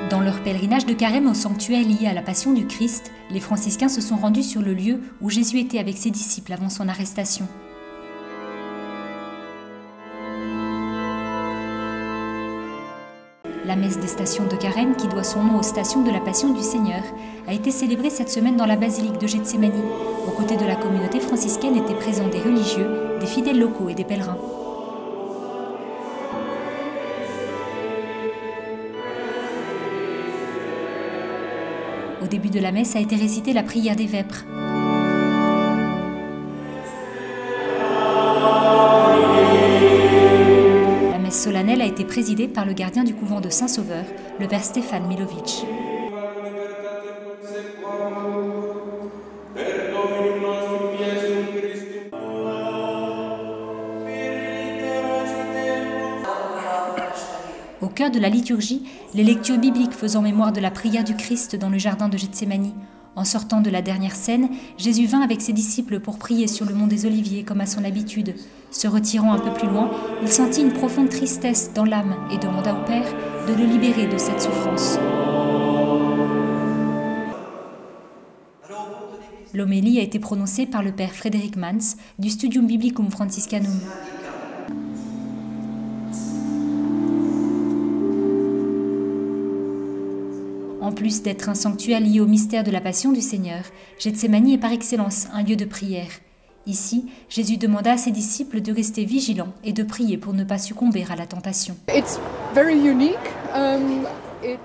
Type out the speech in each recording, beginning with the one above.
Dans leur pèlerinage de carême au sanctuaire lié à la Passion du Christ, les franciscains se sont rendus sur le lieu où Jésus était avec ses disciples avant son arrestation. La messe des stations de carême, qui doit son nom aux stations de la Passion du Seigneur, a été célébrée cette semaine dans la basilique de Gethsémani. Aux côtés de la communauté franciscaine étaient présents des religieux, des fidèles locaux et des pèlerins. Au début de la messe a été récitée la prière des vêpres. La messe solennelle a été présidée par le gardien du couvent de Saint-Sauveur, le père Stéphane Milovic. Au cœur de la liturgie, les lectures bibliques faisant mémoire de la prière du Christ dans le jardin de Gethsémani. En sortant de la dernière scène, Jésus vint avec ses disciples pour prier sur le mont des Oliviers comme à son habitude. Se retirant un peu plus loin, il sentit une profonde tristesse dans l'âme et demanda au Père de le libérer de cette souffrance. L'homélie a été prononcée par le père Frédéric Mans du Studium Biblicum Franciscanum. En plus d'être un sanctuaire lié au mystère de la Passion du Seigneur, Gethsémani est par excellence un lieu de prière. Ici, Jésus demanda à ses disciples de rester vigilants et de prier pour ne pas succomber à la tentation.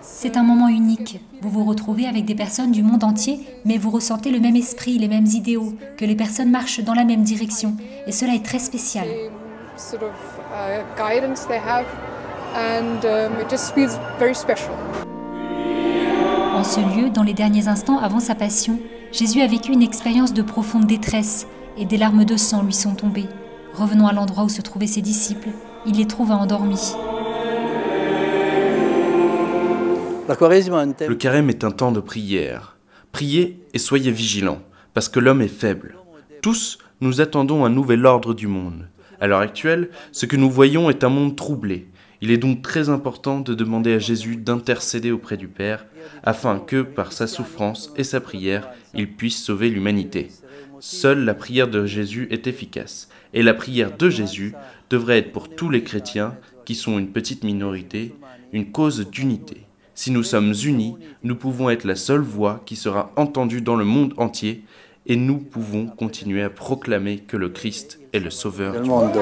C'est un moment unique. Vous vous retrouvez avec des personnes du monde entier, mais vous ressentez le même esprit, les mêmes idéaux, que les personnes marchent dans la même direction. Et cela est très spécial. En ce lieu, dans les derniers instants avant sa passion, Jésus a vécu une expérience de profonde détresse et des larmes de sang lui sont tombées. Revenant à l'endroit où se trouvaient ses disciples, il les trouva endormis. Le carême est un temps de prière. Priez et soyez vigilants, parce que l'homme est faible. Tous, nous attendons un nouvel ordre du monde. À l'heure actuelle, ce que nous voyons est un monde troublé. Il est donc très important de demander à Jésus d'intercéder auprès du Père, afin que, par sa souffrance et sa prière, il puisse sauver l'humanité. Seule la prière de Jésus est efficace, et la prière de Jésus devrait être pour tous les chrétiens, qui sont une petite minorité, une cause d'unité. Si nous sommes unis, nous pouvons être la seule voix qui sera entendue dans le monde entier, et nous pouvons continuer à proclamer que le Christ est le Sauveur du monde.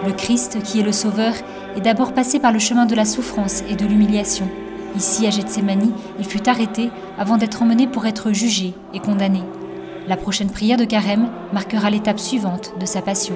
Le Christ, qui est le Sauveur, est d'abord passé par le chemin de la souffrance et de l'humiliation. Ici, à Gethsémani, il fut arrêté avant d'être emmené pour être jugé et condamné. La prochaine prière de carême marquera l'étape suivante de sa passion.